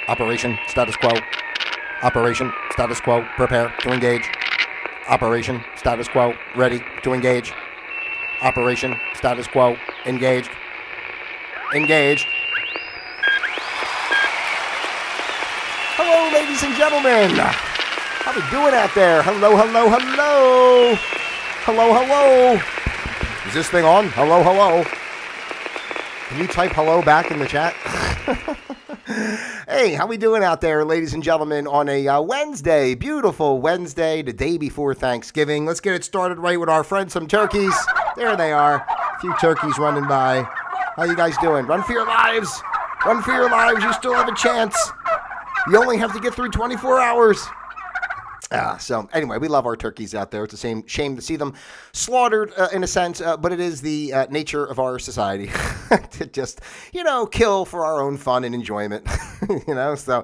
Operation status quo. Operation status quo. Prepare to engage. Operation status quo. Ready to engage. Operation status quo. Engaged. Engaged. Hello, ladies and gentlemen. How we doing out there? Hello, hello, hello. Hello, hello. Is this thing on? Hello, hello. Can you type hello back in the chat? Hey, how we doing out there, ladies and gentlemen, on a Wednesday, beautiful Wednesday, the day before Thanksgiving. Let's get it started right with our friends, some turkeys. There they are. A few turkeys running by. How you guys doing? Run for your lives. Run for your lives. You still have a chance. You only have to get through 24 hours. So anyway, we love our turkeys out there. It's a shame to see them slaughtered in a sense, but it is the nature of our society to just, kill for our own fun and enjoyment, So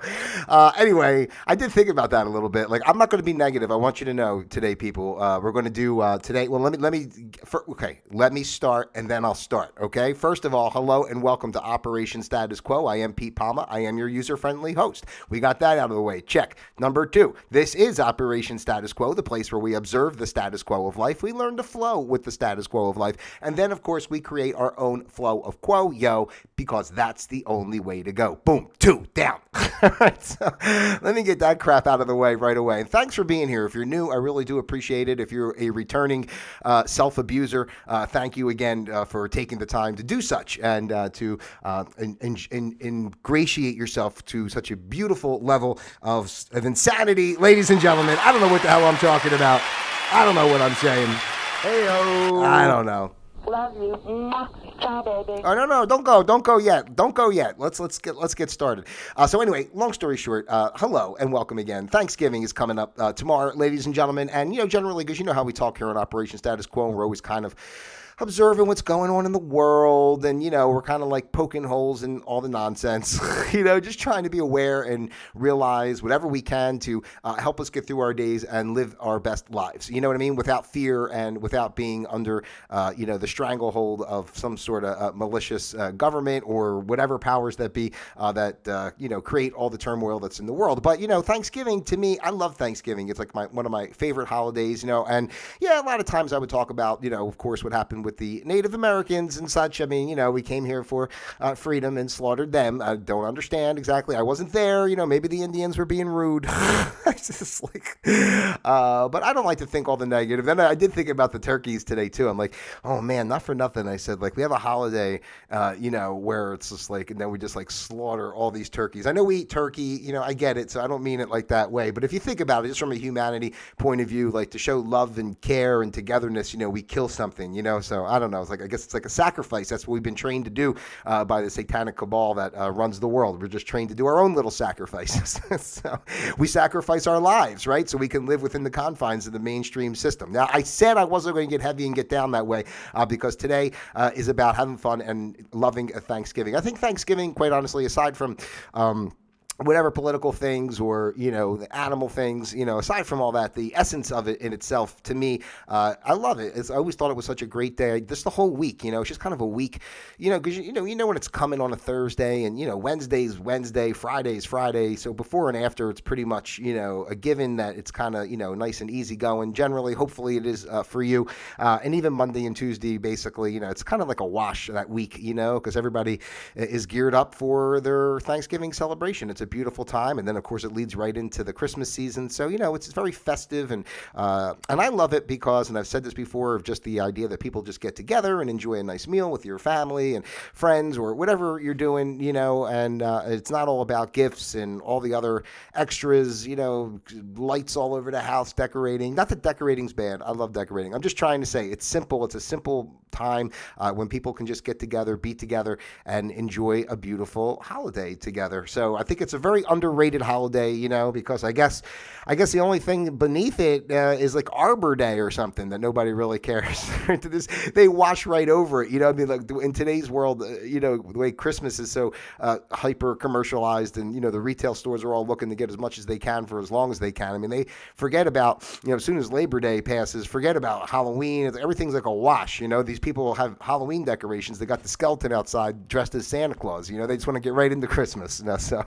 anyway, I did think about that a little bit. Like, I'm not going to be negative. I want you to know today, people, we're going to do today. Well, let me start and then I'll start. Okay. First of all, hello and welcome to Operation Status Quo. I am Pete Palma. I am your user-friendly host. We got that out of the way. Check. Number 2, this is Operation Status Quo, the place where we observe the status quo of life. We learn to flow with the status quo of life. And then, of course, we create our own flow of quo, because that's the only way to go. Boom, 2, down. All right, so let me get that crap out of the way right away. And thanks for being here. If you're new, I really do appreciate it. If you're a returning self-abuser, thank you again for taking the time to do such and to ingratiate yourself to such a beautiful level of insanity. Ladies and gentlemen, I don't know what the hell I'm talking about. I don't know what I'm saying. Hey-o. I don't know. Love you. Ciao, baby. Oh, no, don't go yet. Let's get started. So anyway, long story short, hello and welcome again. Thanksgiving is coming up tomorrow, ladies and gentlemen, and generally, because how we talk here on Operation Status Quo, and we're always kind of observing what's going on in the world, and we're kind of like poking holes in all the nonsense, just trying to be aware and realize whatever we can to help us get through our days and live our best lives. You know what I mean? Without fear and without being under, the stranglehold of some sort of malicious government or whatever powers that be that create all the turmoil that's in the world. But Thanksgiving, to me, I love Thanksgiving. It's like one of my favorite holidays. And a lot of times I would talk about of course what happened with the Native Americans and such. I mean, we came here for freedom and slaughtered them. I don't understand exactly. I wasn't there. Maybe the Indians were being rude. It's just like, but I don't like to think all the negative. And I did think about the turkeys today too. I'm like, oh man, not for nothing. I said, like, we have a holiday, where it's just like, and then we just like slaughter all these turkeys. I know we eat turkey, I get it. So I don't mean it like that way. But if you think about it, just from a humanity point of view, like to show love and care and togetherness, we kill something, So I don't know. I guess it's like a sacrifice. That's what we've been trained to do by the satanic cabal that runs the world. We're just trained to do our own little sacrifices. So we sacrifice our lives, right? So we can live within the confines of the mainstream system. Now, I said I wasn't going to get heavy and get down that way because today is about having fun and loving Thanksgiving. I think Thanksgiving, quite honestly, aside from whatever political things or, the animal things, aside from all that, the essence of it in itself, to me, I love it. I always thought it was such a great day. Just the whole week, it's just kind of a week, because, when it's coming on a Thursday and, Wednesday's Wednesday, Friday's Friday. So before and after, it's pretty much, a given that it's kind of, nice and easy going. Generally, hopefully it is for you. And even Monday and Tuesday, basically, it's kind of like a wash that week, because everybody is geared up for their Thanksgiving celebration. It's a beautiful time, and then of course it leads right into the Christmas season. So it's very festive, and I love it because, and I've said this before, of just the idea that people just get together and enjoy a nice meal with your family and friends or whatever you're doing, and it's not all about gifts and all the other extras, lights all over the house, decorating. Not that decorating's bad. I love decorating. I'm just trying to say it's simple. It's a simple time when people can just get together, be together, and enjoy a beautiful holiday together. So I think it's a very underrated holiday, because I guess the only thing beneath it is like Arbor Day or something that nobody really cares. They wash right over it. I mean, like in today's world, the way Christmas is so hyper commercialized, and the retail stores are all looking to get as much as they can for as long as they can. I mean, they forget about as soon as Labor Day passes, forget about Halloween. Everything's like a wash. These people have Halloween decorations. They got the skeleton outside dressed as Santa Claus. They just want to get right into Christmas. So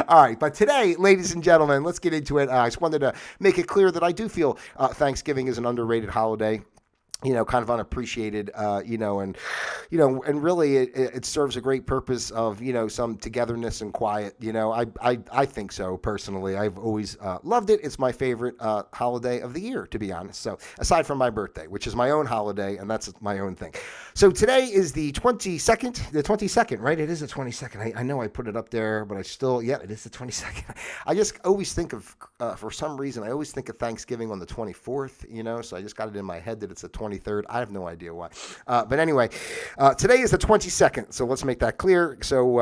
All right, but today, ladies and gentlemen, let's get into it. I just wanted to make it clear that I do feel Thanksgiving is an underrated holiday. Kind of unappreciated, and really it serves a great purpose of, some togetherness and quiet. I think so personally. I've always loved it. It's my favorite holiday of the year, to be honest. So aside from my birthday, which is my own holiday, and that's my own thing. So today is the 22nd, right? It is the 22nd. I know I put it up there, but it is the 22nd. I just always think of, for some reason, I always think of Thanksgiving on the 24th, so I just got it in my head that it's the 23rd. I have no idea why. But anyway, today is the 22nd, so let's make that clear. So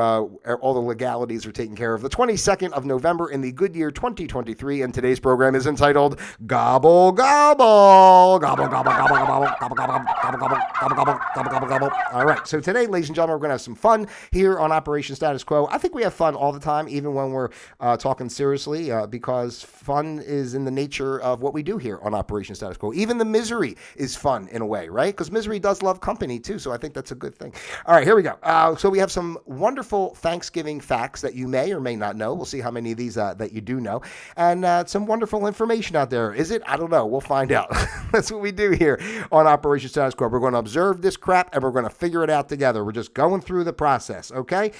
all the legalities are taken care of. The 22nd of November in the good year 2023, and today's program is entitled Gobble, Gobble, Gobble, Gobble, Gobble, Gobble, Gobble, Gobble, Gobble, Gobble, Gobble, Gobble, Gobble, Gobble. All right, so today, ladies and gentlemen, we're going to have some fun here on Operation Status Quo. I think we have fun all the time, even when we're talking seriously, because fun is in the nature of what we do here on Operation Status Quo. Even the misery is fun in a way, right? Because misery does love company too, so I think that's a good thing. All right, here we go. So we have some wonderful Thanksgiving facts that you may or may not know. We'll see how many of these that you do know, and some wonderful information out there. Is it? I don't know. We'll find out. That's what we do here on Operation Status Quo. We're going to observe this crap, and we're going to figure it out together. We're just going through the process, okay?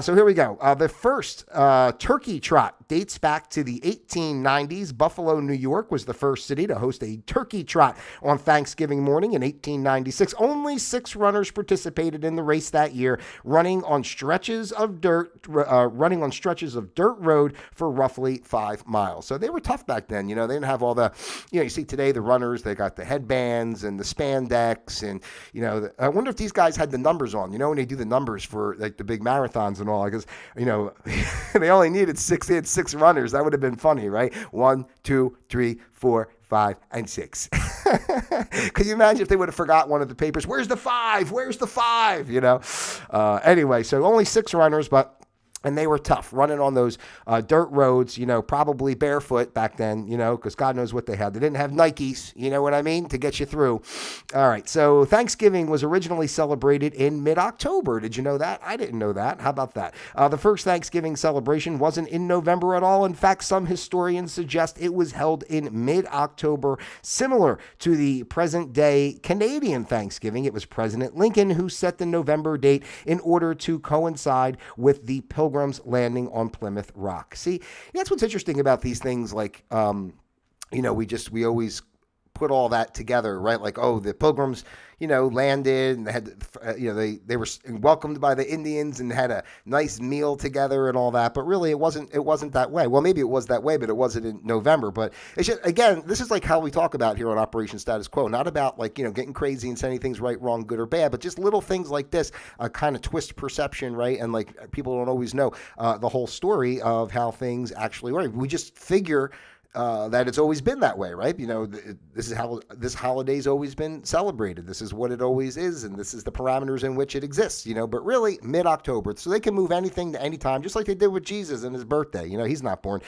So here we go. The first turkey trot dates back to the 1890s. Buffalo, New York was the first city to host a turkey trot on Thanksgiving morning in 1896. Only 6 runners participated in the race that year, running on stretches of dirt road for roughly 5 miles. So they were tough back then. They didn't have all the, you see today the runners, they got the headbands and the spandex, and I wonder if these guys had the numbers on. When they do the numbers for like the big marathons and all, because they only needed 6. They had 6 runners. That would have been funny, right? 1, 2, 3, 4, 5, and 6. Could you imagine if they would have forgot one of the papers? Where's the 5? Where's the 5? Anyway, so only 6 runners, and they were tough running on those dirt roads, probably barefoot back then, because God knows what they had. They didn't have Nikes, you know what I mean, to get you through. All right, so Thanksgiving was originally celebrated in mid-October. Did you know that? I didn't know that. How about that? The first Thanksgiving celebration wasn't in November at all. In fact, some historians suggest it was held in mid-October, similar to the present-day Canadian Thanksgiving. It was President Lincoln who set the November date in order to coincide with the Pilgrims landing on Plymouth Rock. See, that's what's interesting about these things. Like, we always put all that together, right? Like, oh, the Pilgrims, landed, and they had, they were welcomed by the Indians and had a nice meal together and all that. But really, it wasn't that way. Well, maybe it was that way, but it wasn't in November. But it's just, again, this is like how we talk about here on Operation Status Quo. Not about getting crazy and saying things right, wrong, good, or bad, but just little things like this kind of twist perception, right? And like people don't always know the whole story of how things actually work. We just figure that it's always been that way, right? This is how this holiday's always been celebrated. This is what it always is, and this is the parameters in which it exists, But really, mid-October, so they can move anything to any time, just like they did with Jesus and his birthday. He's not born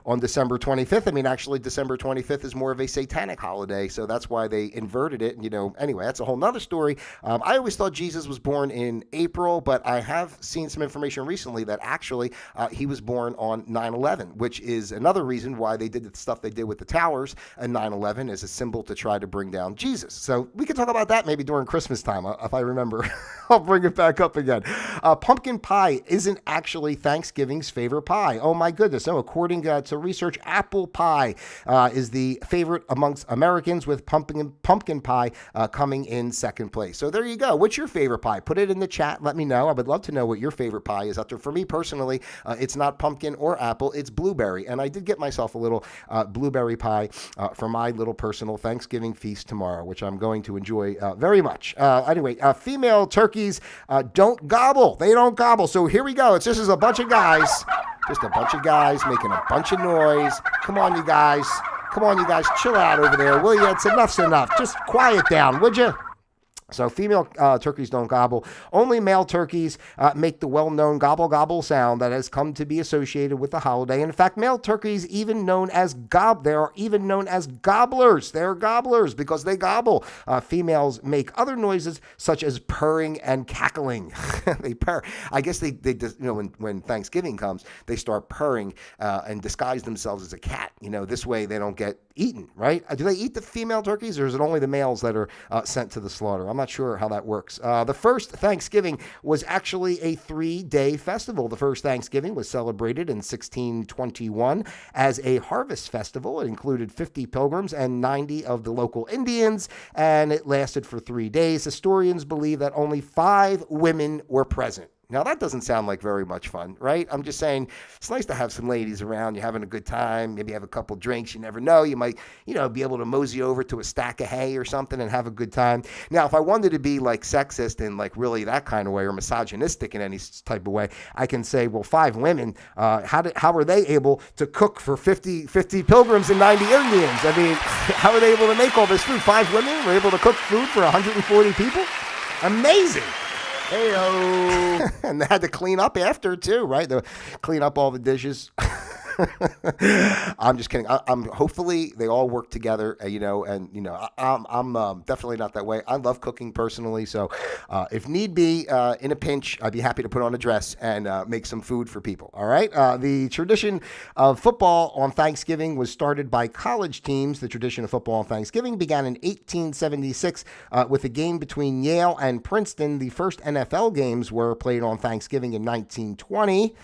on December 25th. I mean, actually, December 25th is more of a satanic holiday, so that's why they inverted it. And, anyway, that's a whole nother story. I always thought Jesus was born in April, but I have seen some information recently that actually he was born on 9/11, which is another reason why they did the stuff they did with the towers and 9/11 as a symbol to try to bring down Jesus. So we could talk about that maybe during Christmas time, if I remember. I'll bring it back up again. Pumpkin pie isn't actually Thanksgiving's favorite pie. Oh my goodness. No, according to research, apple pie is the favorite amongst Americans, with pumpkin pie coming in second place. So there you go. What's your favorite pie? Put it in the chat. Let me know. I would love to know what your favorite pie is out there. For me personally, it's not pumpkin or apple. It's blueberry. And I did get myself a little blueberry pie for my little personal Thanksgiving feast tomorrow, which I'm going to enjoy very much. Anyway, female turkeys don't gobble. They don't gobble. So here we go. It's just a bunch of guys, making a bunch of noise. Come on, you guys. Chill out over there, will you? Enough's enough. Just quiet down, would you? So female turkeys don't gobble. Only male turkeys make the well-known gobble gobble sound that has come to be associated with the holiday. In fact, male turkeys even known as they are even known as gobblers. They are gobblers because they gobble. Females make other noises such as purring and cackling. They purr. I guess they when Thanksgiving comes, they start purring and disguise themselves as a cat. This way they don't get eaten, right? Do they eat the female turkeys, or is it only the males that are sent to the slaughter? I'm not sure how that works. The first Thanksgiving was actually a 3-day festival. The first Thanksgiving was celebrated in 1621 as a harvest festival. It included 50 pilgrims and 90 of the local Indians, and it lasted for 3 days. Historians believe that only 5 women were present. Now, that doesn't sound like very much fun, right? I'm just saying it's nice to have some ladies around. You're having a good time. Maybe have a couple drinks. You never know. You might, be able to mosey over to a stack of hay or something and have a good time. Now, if I wanted to be like sexist and like really that kind of way or misogynistic in any type of way, I can say, well, 5 women, how were they able to cook for 50 pilgrims and 90 Indians? I mean, how were they able to make all this food? 5 women were able to cook food for 140 people? Amazing. Heyo. And they had to clean up after too, right? They clean up all the dishes. I'm just kidding. I'm hopefully they all work together, I'm definitely not that way. I love cooking personally, so if need be, in a pinch, I'd be happy to put on a dress and make some food for people. All right. The tradition of football on Thanksgiving was started by college teams. The tradition of football on Thanksgiving began in 1876 with a game between Yale and Princeton. The first NFL games were played on Thanksgiving in 1920.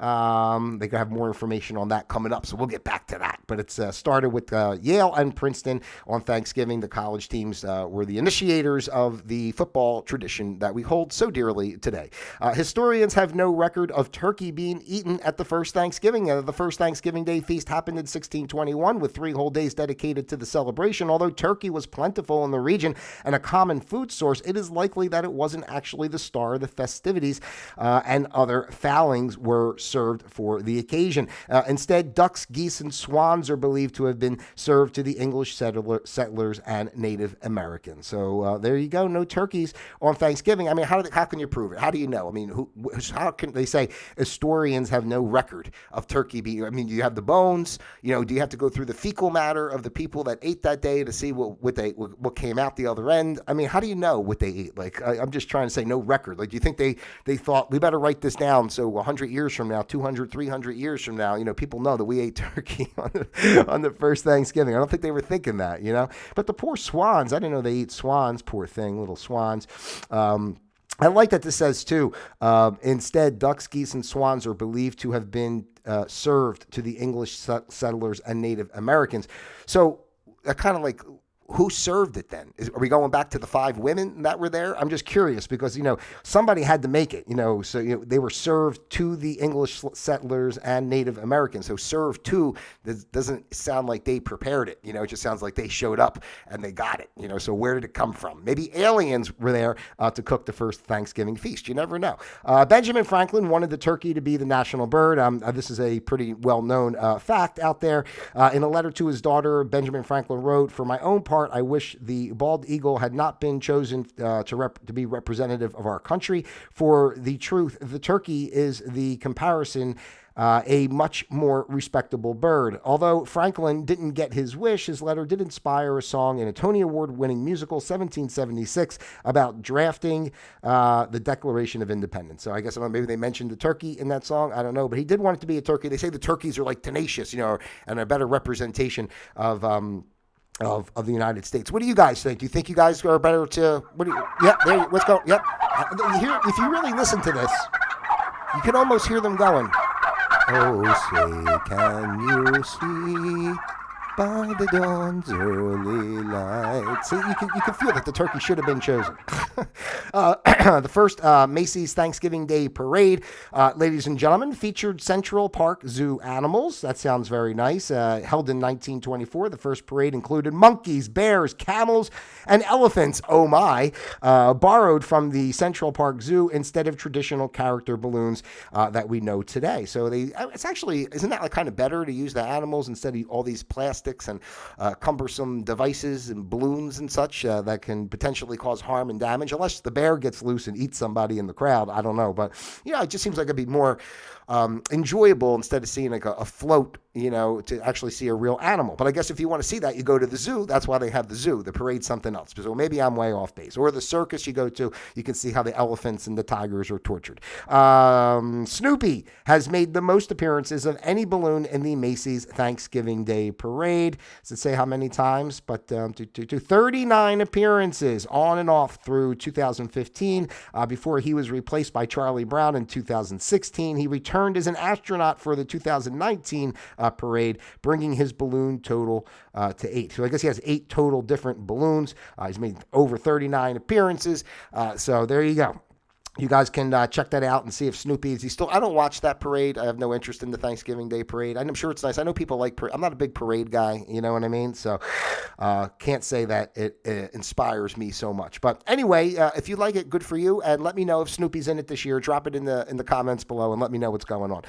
They could have more information on that coming up, so we'll get back to that. But it's started with Yale and Princeton on Thanksgiving. The college teams were the initiators of the football tradition that we hold so dearly today. Historians have no record of turkey being eaten at the first Thanksgiving. The first Thanksgiving Day feast happened in 1621 with 3 whole days dedicated to the celebration. Although turkey was plentiful in the region and a common food source, it is likely that it wasn't actually the star of the festivities, and other fowlings were served for the occasion. Instead, ducks, geese, and swans are believed to have been served to the English settlers and Native Americans. So there you go. No turkeys on Thanksgiving. I mean, how can you prove it? How do you know? I mean, how can they say historians have no record of turkey being? I mean, do you have the bones? Do you have to go through the fecal matter of the people that ate that day to see what came out the other end? I mean, how do you know what they ate? Like, I'm just trying to say no record. Like, do you think they thought we better write this down so 100 years from now, 200, 300 years from now, people know that we ate turkey on the first Thanksgiving. I don't think they were thinking that, But the poor swans, I didn't know they eat swans, poor thing, little swans. I like that this says, too, instead, ducks, geese, and swans are believed to have been served to the English settlers and Native Americans. So, kind of like, who served it then? Are we going back to the 5 women that were there? I'm just curious because, somebody had to make it, so they were served to the English settlers and Native Americans. So served to doesn't sound like they prepared it. It just sounds like they showed up and they got it, so where did it come from? Maybe aliens were there to cook the first Thanksgiving feast. You never know. Benjamin Franklin wanted the turkey to be the national bird. This is a pretty well-known fact out there. In a letter to his daughter, Benjamin Franklin wrote, "For my own part, I wish the bald eagle had not been chosen to be representative of our country. For the truth, the turkey is the comparison a much more respectable bird." Although Franklin didn't get his wish, his letter did inspire a song in a Tony Award-winning musical, 1776, about drafting the Declaration of Independence. So I guess maybe they mentioned the turkey in that song. I don't know, but he did want it to be a turkey. They say the turkeys are like tenacious, and a better representation of the United States. What do you guys think? Do you think you guys are better to? Yep, there. Let's go. Yep. If you really listen to this, you can almost hear them going. Oh, say, can you see by the dawn's early light? See, you can feel that the turkey should have been chosen. The first Macy's Thanksgiving Day Parade, ladies and gentlemen, featured Central Park Zoo animals. That sounds very nice. Held in 1924, the first parade included monkeys, bears, camels, and elephants. Oh my! Borrowed from the Central Park Zoo instead of traditional character balloons that we know today. So it's actually, isn't that like kind of better to use the animals instead of all these plastic pyrotechnics and cumbersome devices and balloons and such that can potentially cause harm and damage, unless the bear gets loose and eats somebody in the crowd. I don't know. But, it just seems like it'd be more enjoyable instead of seeing like a float, to actually see a real animal. But I guess if you want to see that, you go to the zoo. That's why they have the zoo. The parade's something else. So maybe I'm way off base. Or the circus you go to, you can see how the elephants and the tigers are tortured. Snoopy has made the most appearances of any balloon in the Macy's Thanksgiving Day Parade. Does it say how many times? But 39 appearances on and off through 2015 before he was replaced by Charlie Brown in 2016. He returned as an astronaut for the 2019 parade, bringing his balloon total to 8. So I guess he has 8 total different balloons. He's made over 39 appearances. So there you go. You guys can check that out and see if Snoopy is still. I don't watch that parade. I have no interest in the Thanksgiving Day parade. I'm sure it's nice. I know people like. I'm not a big parade guy. You know what I mean? So can't say that it inspires me so much. But anyway, if you like it, good for you. And let me know if Snoopy's in it this year. Drop it in the comments below and let me know what's going on.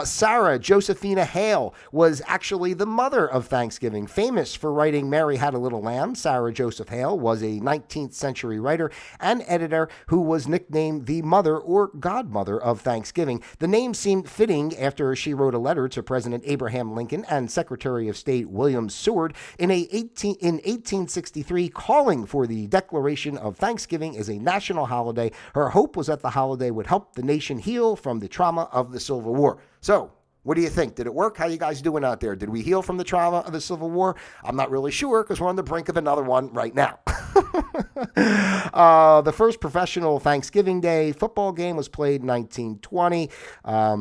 Sarah Josephina Hale was actually the mother of Thanksgiving, famous for writing "Mary Had a Little Lamb." Sarah Joseph Hale was a 19th century writer and editor who was nicknamed the mother or godmother of Thanksgiving. The name seemed fitting after she wrote a letter to President Abraham Lincoln and Secretary of State William Seward in 1863 calling for the declaration of Thanksgiving as a national holiday. Her hope was that the holiday would help the nation heal from the trauma of the Civil War. So, what do you think? Did it work? How you guys doing out there? Did we heal from the trauma of the Civil War? I'm not really sure because we're on the brink of another one right now. The first professional Thanksgiving Day football game was played in 1920.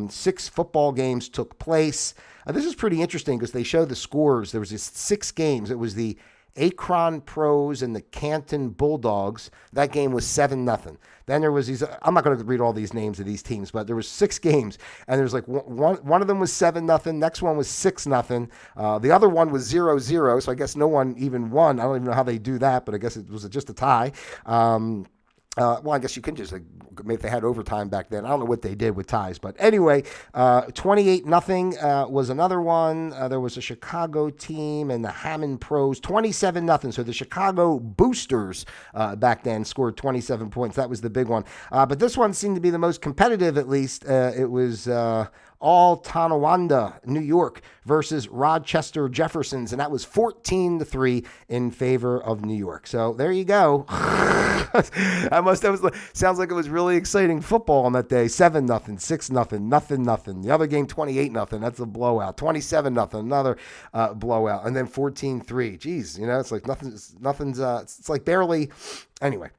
6 football games took place. This is pretty interesting because they show the scores. There was 6 games. It was the Akron Pros and the Canton Bulldogs. That game was 7-0. Then there was these, I'm not going to read all these names of these teams, but there was 6 games, and there's like one of them was 7-0. Next one was 6-0. The other one was 0-0. So I guess no one even won. I don't even know how they do that, but I guess it was just a tie. Well, I guess you can just, maybe they had overtime back then. I don't know what they did with ties. But anyway, 28-0 was another one. There was a Chicago team and the Hammond Pros, 27-0. So the Chicago Boosters back then scored 27 points. That was the big one. But this one seemed to be the most competitive, at least. It was all Tonawanda, New York versus Rochester Jeffersons, and that was 14-3 in favor of New York. So there you go. Sounds like it was really exciting football on that day. 7-0, 6-0, 0-0. The other game 28-0. That's a blowout. 27-0, another blowout, and then 14-3. Geez, it's like nothing's. It's like barely. Anyway.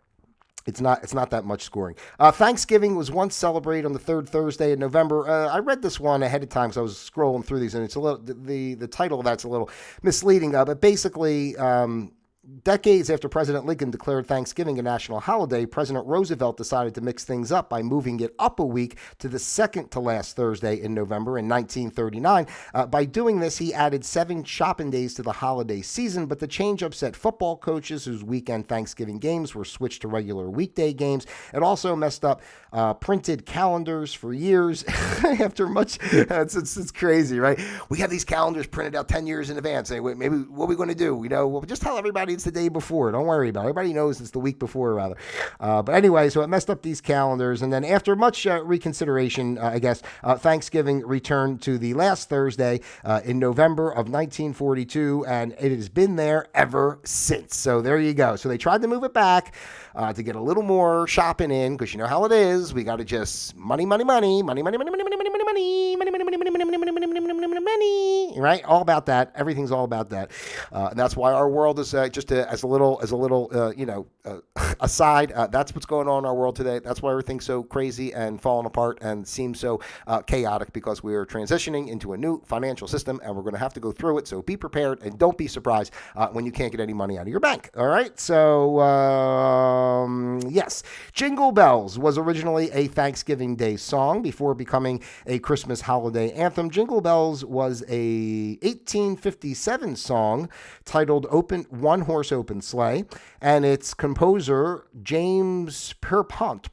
It's not that much scoring. Thanksgiving was once celebrated on the 3rd Thursday in November. I read this one ahead of time because I was scrolling through these, and it's a little the title of that's a little misleading. But basically, decades after President Lincoln declared Thanksgiving a national holiday, President Roosevelt decided to mix things up by moving it up a week to the second to last Thursday in November in 1939. By doing this, he added 7 shopping days to the holiday season, but the change upset football coaches whose weekend Thanksgiving games were switched to regular weekday games. It also messed up printed calendars for years. After much, it's crazy, right? We have these calendars printed out 10 years in advance. Saying, maybe what are we going to do? Well, just tell everybody it's the day before. Don't worry about it. Everybody knows it's the week before, rather. But anyway, so it messed up these calendars. And then after much reconsideration, I guess, Thanksgiving returned to the last Thursday in November of 1942, and it has been there ever since. So there you go. So they tried to move it back to get a little more shopping in, because you know how it is. We got to just money, right? All about that. Everything's all about that. And that's why our world is just as a little aside. That's what's going on in our world today. That's why everything's so crazy and falling apart and seems so chaotic, because we are transitioning into a new financial system, and we're going to have to go through it. So be prepared and don't be surprised when you can't get any money out of your bank. All right. So yes, Jingle Bells was originally a Thanksgiving Day song before becoming a Christmas holiday anthem. Jingle Bells was a a 1857 song titled One Horse Open Sleigh, and its composer, James Pierpont,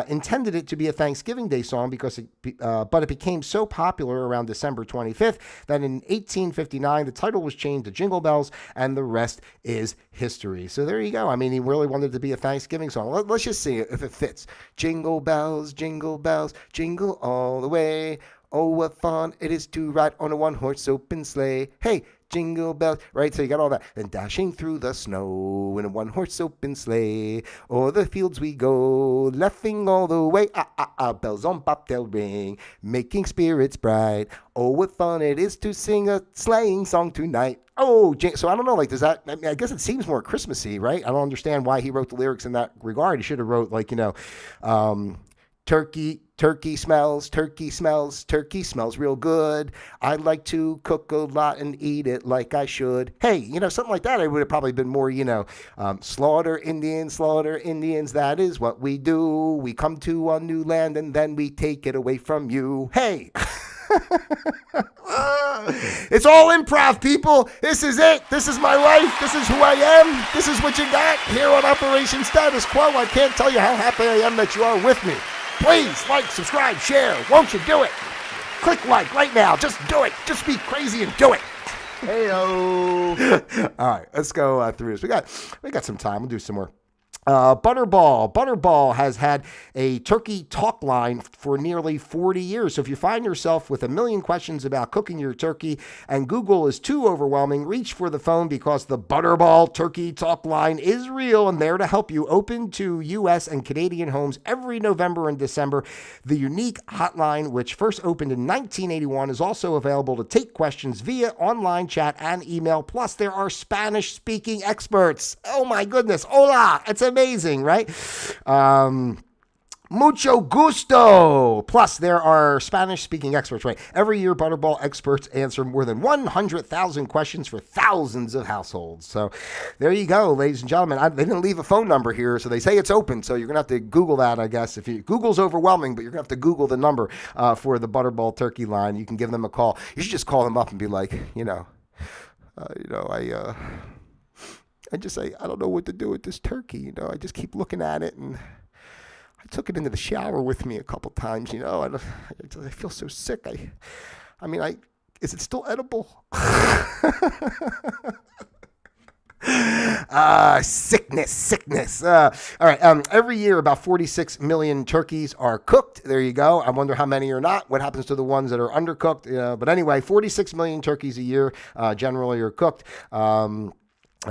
intended it to be a Thanksgiving Day song but it became so popular around December 25th that in 1859 the title was changed to Jingle Bells, and the rest is history. So there you go. I mean, he really wanted it to be a Thanksgiving song. Let's just see if it fits. Jingle bells, jingle all the way. Oh, what fun it is to ride on a one-horse open sleigh. Hey, jingle bells, right? So you got all that. Then dashing through the snow in a one-horse open sleigh. O'er the fields we go, laughing all the way. Bells on bobtail ring, making spirits bright. Oh, what fun it is to sing a sleighing song tonight. Oh, so I don't know, like, does that, I mean, I guess it seems more Christmassy, right? I don't understand why he wrote the lyrics in that regard. He should have wrote, like, turkey smells real good. I'd like to cook a lot and eat it like I should. Hey, something like that. It would have probably been more, slaughter Indians, that is what we do. We come to a new land and then we take it away from you. Hey. It's all improv, people. This is it. This is my life. This is who I am. This is what you got here on Operation Status Quo. I can't tell you how happy I am that you are with me. Please like, subscribe, share. Won't you do it? Click like right now. Just do it. Just be crazy and do it. Hey-o. All right, let's go through this. We got some time. We'll do some more. Butterball has had a turkey talk line for nearly 40 years. So if you find yourself with a million questions about cooking your turkey and Google is too overwhelming, reach for the phone because the Butterball turkey talk line is real and there to help you. Open to U.S. and Canadian homes every November and December. The unique hotline, which first opened in 1981, is also available to take questions via online chat and email. Plus, there are Spanish-speaking experts. Oh my goodness. Hola. It's amazing, right? Mucho gusto. Plus, there are Spanish-speaking experts, right? Every year, Butterball experts answer more than 100,000 questions for thousands of households. So there you go, ladies and gentlemen. They didn't leave a phone number here, so they say it's open. So you're going to have to Google that, I guess. Google's overwhelming, but you're going to have to Google the number for the Butterball turkey line. You can give them a call. You should just call them up and be like, I just say, I don't know what to do with this turkey. I just keep looking at it, and I took it into the shower with me a couple times. I feel so sick. Is it still edible? Sickness. All right. Every year, about 46 million turkeys are cooked. There you go. I wonder how many are not. What happens to the ones that are undercooked? But anyway, 46 million turkeys a year generally are cooked.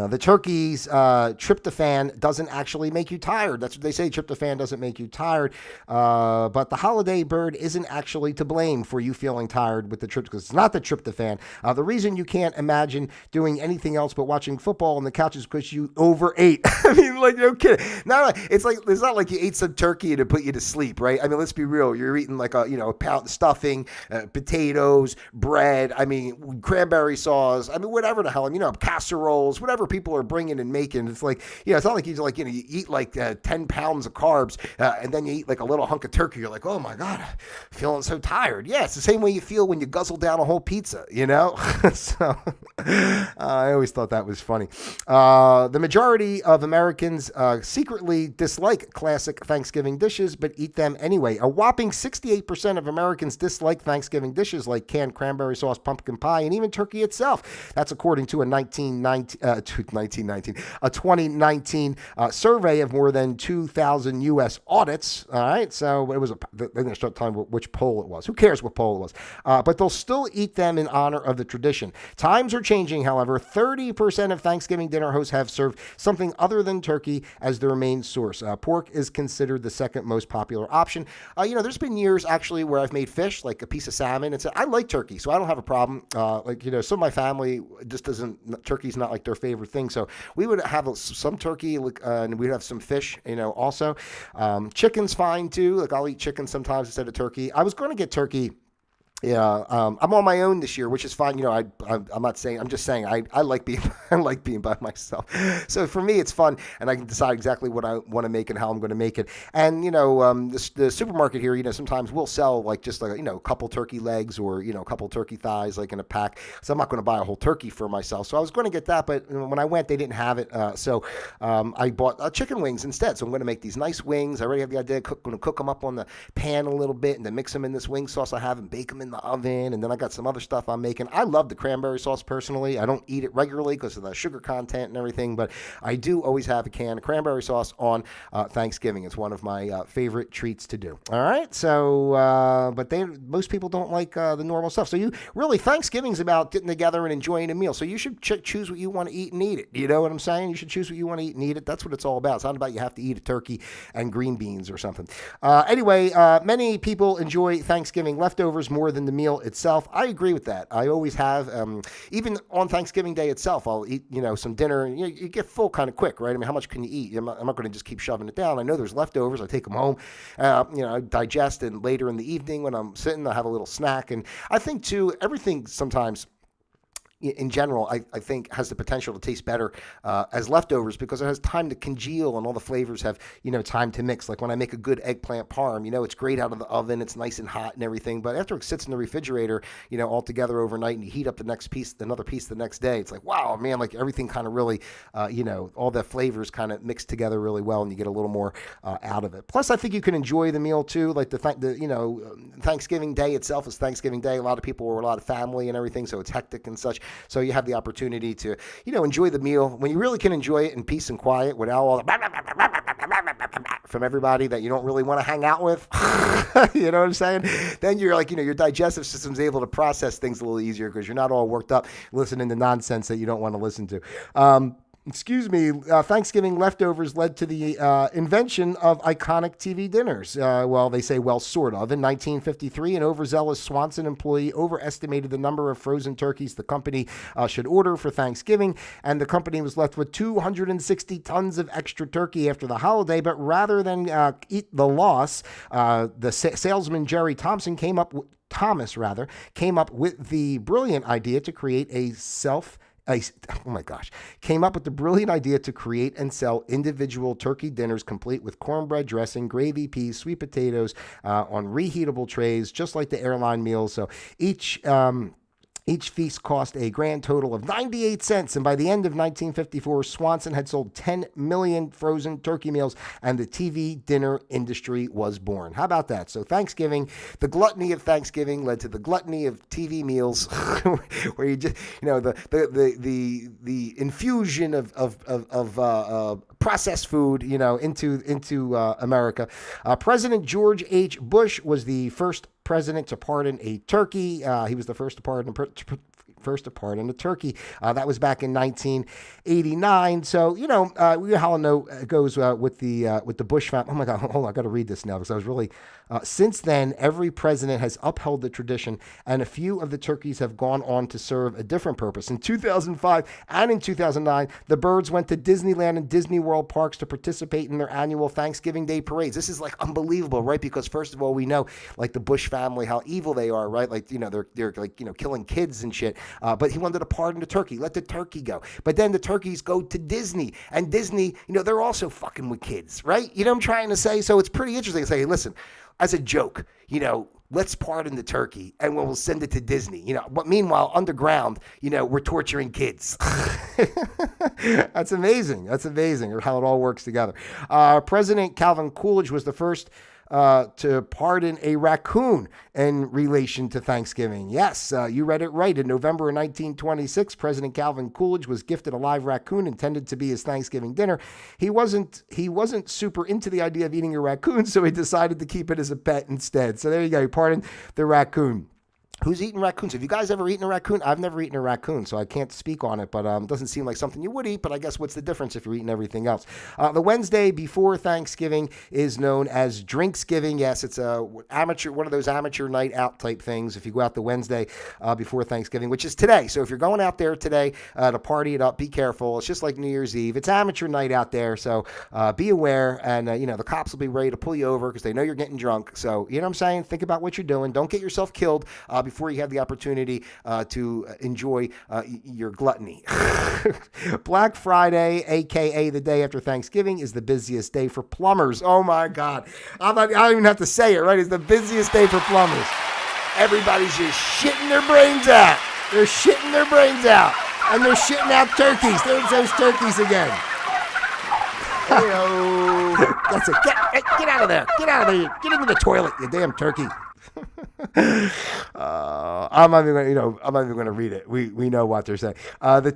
The turkey's tryptophan doesn't actually make you tired. That's what they say. Tryptophan doesn't make you tired. But the holiday bird isn't actually to blame for you feeling tired with the tryptophan. It's not the tryptophan. The reason you can't imagine doing anything else but watching football on the couch is because you overate. I mean, like, no kidding. It's not like you ate some turkey and it put you to sleep, right? I mean, let's be real. You're eating like a pound of stuffing, potatoes, bread. I mean, cranberry sauce. I mean, whatever the hell. Casseroles, whatever people are bringing and making. It's like, it's not like you eat like 10 pounds of carbs and then you eat like a little hunk of turkey. You're like, oh my God, I'm feeling so tired. Yeah, it's the same way you feel when you guzzle down a whole pizza, So I always thought that was funny. The majority of Americans secretly dislike classic Thanksgiving dishes, but eat them anyway. A whopping 68% of Americans dislike Thanksgiving dishes like canned cranberry sauce, pumpkin pie, and even turkey itself. That's according to a 2019 survey of more than 2,000 U.S. audits. All right, so they're going to start telling which poll it was. Who cares what poll it was? But they'll still eat them in honor of the tradition. Times are changing, however. 30% of Thanksgiving dinner hosts have served something other than turkey as their main source. Pork is considered the second most popular option. There's been years actually where I've made fish, like a piece of salmon, and said, I like turkey, so I don't have a problem. Some of my family just turkey's not like their favorite thing. So we would have some turkey and we'd have some fish, also. Chicken's fine too. Like I'll eat chicken sometimes instead of turkey. I was going to get turkey Yeah, I'm on my own this year, which is fine. I'm not saying. I'm just saying I like being I like being by myself. So for me, it's fun, and I can decide exactly what I want to make and how I'm going to make it. And the supermarket here, sometimes we'll sell like just like a couple turkey legs or a couple turkey thighs like in a pack. So I'm not going to buy a whole turkey for myself. So I was going to get that, but when I went, they didn't have it. So I bought chicken wings instead. So I'm going to make these nice wings. I already have the idea. Going to cook them up on the pan a little bit, and then mix them in this wing sauce I have and bake them in the oven. And then I got some other stuff I'm making. I love the cranberry sauce personally. I don't eat it regularly because of the sugar content and everything, but I do always have a can of cranberry sauce on Thanksgiving. It's one of my favorite treats to do. All right, so but most people don't like the normal stuff. So Thanksgiving's about getting together and enjoying a meal. So you should choose what you want to eat and eat it. You know what I'm saying? You should choose what you want to eat and eat it. That's what it's all about. It's not about you have to eat a turkey and green beans or something. Anyway, many people enjoy Thanksgiving leftovers more than the meal itself. I agree with that. I always have. Even on Thanksgiving Day itself, I'll eat some dinner. You get full kind of quick, right? I mean, how much can you eat? I'm not going to just keep shoving it down. I know there's leftovers. I take them home. I digest, and later in the evening when I'm sitting, I have a little snack. And I think too, everything sometimes in general, I think has the potential to taste better as leftovers because it has time to congeal and all the flavors have, time to mix. Like when I make a good eggplant parm, it's great out of the oven. It's nice and hot and everything. But after it sits in the refrigerator, all together overnight and you heat up another piece the next day, it's like, wow, man, like everything kind of really, all the flavors kind of mix together really well and you get a little more out of it. Plus, I think you can enjoy the meal too. Like Thanksgiving Day itself is Thanksgiving Day. A lot of people were a lot of family and everything, so it's hectic and such. So you have the opportunity to, enjoy the meal when you really can enjoy it in peace and quiet without all the from everybody that you don't really want to hang out with. You know what I'm saying? Then you're like, your digestive system's able to process things a little easier because you're not all worked up listening to nonsense that you don't want to listen to. Thanksgiving leftovers led to the invention of iconic TV dinners. They say, sort of. In 1953, an overzealous Swanson employee overestimated the number of frozen turkeys the company should order for Thanksgiving, and the company was left with 260 tons of extra turkey after the holiday. But rather than eat the loss, the salesman Jerry Thompson came up with the brilliant idea to create came up with the brilliant idea to create and sell individual turkey dinners complete with cornbread dressing, gravy, peas, sweet potatoes on reheatable trays, just like the airline meals. So each feast cost a grand total of 98 cents, and by the end of 1954, Swanson had sold 10 million frozen turkey meals, and the TV dinner industry was born. How about that? So Thanksgiving, the gluttony of Thanksgiving led to the gluttony of TV meals, where you just, the infusion of processed food, into America. President George H. Bush was the first president to pardon a turkey. He was the first to pardon a turkey. That was back in 1989. So, we know how it goes with the Bush family. Oh my God, hold on, I got to read this now because I was really. Since then, every president has upheld the tradition, and a few of the turkeys have gone on to serve a different purpose. In 2005 and in 2009, the birds went to Disneyland and Disney World parks to participate in their annual Thanksgiving Day parades. This is like unbelievable, right? Because first of all, we know like the Bush family, how evil they are, right? Like, they're like, killing kids and shit. But he wanted to pardon the turkey, let the turkey go. But then the turkeys go to Disney, and Disney, they're also fucking with kids, right? You know what I'm trying to say? So it's pretty interesting to say, hey, listen, as a joke, let's pardon the turkey and we'll send it to Disney, But meanwhile, underground, we're torturing kids. That's amazing. That's amazing how it all works together. President Calvin Coolidge was the first to pardon a raccoon in relation to Thanksgiving. Yes, you read it right. In November of 1926, President Calvin Coolidge was gifted a live raccoon intended to be his Thanksgiving dinner. He wasn't super into the idea of eating a raccoon, so he decided to keep it as a pet instead. So there you go. He pardoned the raccoon. Who's eaten raccoons? Have you guys ever eaten a raccoon? I've never eaten a raccoon, so I can't speak on it, but it doesn't seem like something you would eat, but I guess what's the difference if you're eating everything else? The Wednesday before Thanksgiving is known as Drinksgiving. Yes, it's one of those amateur night out type things if you go out the Wednesday before Thanksgiving, which is today. So if you're going out there today to party it up, be careful. It's just like New Year's Eve. It's amateur night out there, so be aware, and the cops will be ready to pull you over because they know you're getting drunk. So, you know what I'm saying? Think about what you're doing. Don't get yourself killed before you have the opportunity to enjoy your gluttony. Black Friday, aka the day after Thanksgiving, is the busiest day for plumbers. Oh my God. I don't even have to say it, right? It's the busiest day for plumbers. Everybody's just shitting their brains out. They're shitting their brains out. And they're shitting out turkeys. There's those turkeys again. Hey-o. That's it. Get out of there. Get out of there. Get into the toilet, you damn turkey. I'm not even going to read it. We know what they're saying. The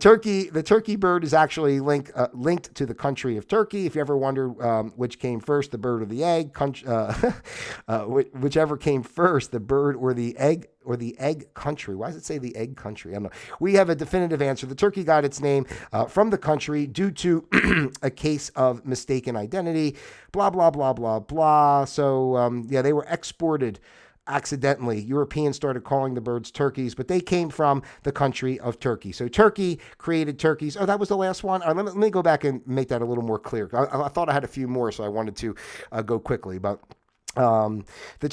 turkey bird is actually linked to the country of Turkey. If you ever wonder which came first, the bird or the egg, whichever came first, the bird or the egg. Or the egg country. Why does it say the egg country? I don't know. We have a definitive answer. The turkey got its name from the country due to a case of mistaken identity. Blah, blah, blah, blah, blah. So, they were exported accidentally. Europeans started calling the birds turkeys, but they came from the country of Turkey. So Turkey created turkeys. Oh, that was the last one? Let me go back and make that a little more clear. I thought I had a few more, so I wanted to go quickly, but the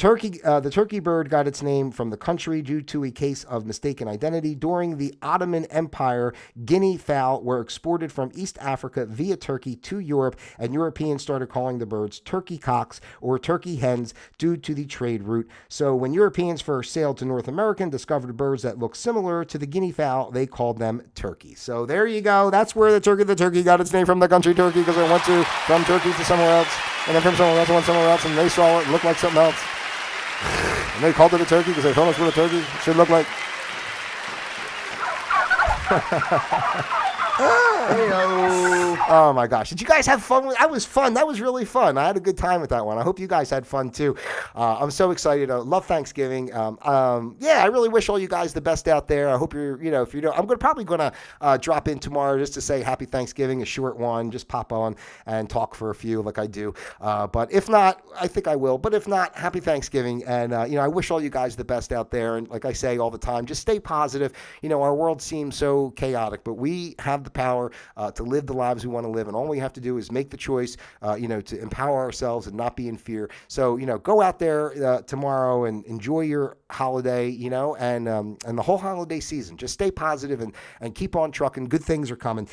turkey bird got its name from the country due to a case of mistaken identity. During the Ottoman Empire, guinea fowl were exported from East Africa via Turkey to Europe, and Europeans started calling the birds turkey cocks or turkey hens due to the trade route. So when Europeans first sailed to North America and discovered birds that looked similar to the guinea fowl, they called them turkeys. So there you go. That's where the turkey got its name from, the country Turkey, because it went from Turkey to somewhere else, and then from somewhere else it went somewhere else, and they saw it. Looked like something else. And they called it a turkey because they told us what a turkey should look like. Oh my gosh. Did you guys have fun? That was fun. That was really fun. I had a good time with that one. I hope you guys had fun too. I'm so excited. I love Thanksgiving. I really wish all you guys the best out there. I hope you're, if you don't, I'm probably going to drop in tomorrow just to say happy Thanksgiving, a short one, just pop on and talk for a few like I do. But if not, I think I will. But if not, happy Thanksgiving. And, I wish all you guys the best out there. And like I say all the time, just stay positive. Our world seems so chaotic, but we have the power to live the lives we want to live, and all we have to do is make the choice, to empower ourselves and not be in fear. So, go out there tomorrow and enjoy your holiday, and the whole holiday season. Just stay positive and keep on trucking. Good things are coming.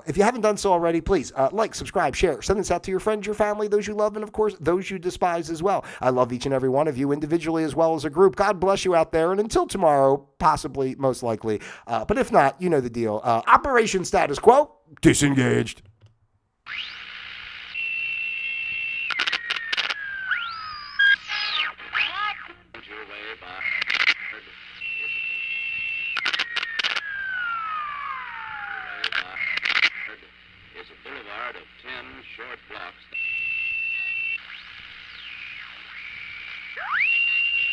If you haven't done so already, please like, subscribe, share, send this out to your friends, your family, those you love, and of course, those you despise as well. I love each and every one of you individually as well as a group. God bless you out there, and until tomorrow, possibly, most likely. But if not, you know the deal. Operation Status Quo, disengaged. Is a boulevard of 10 short blocks.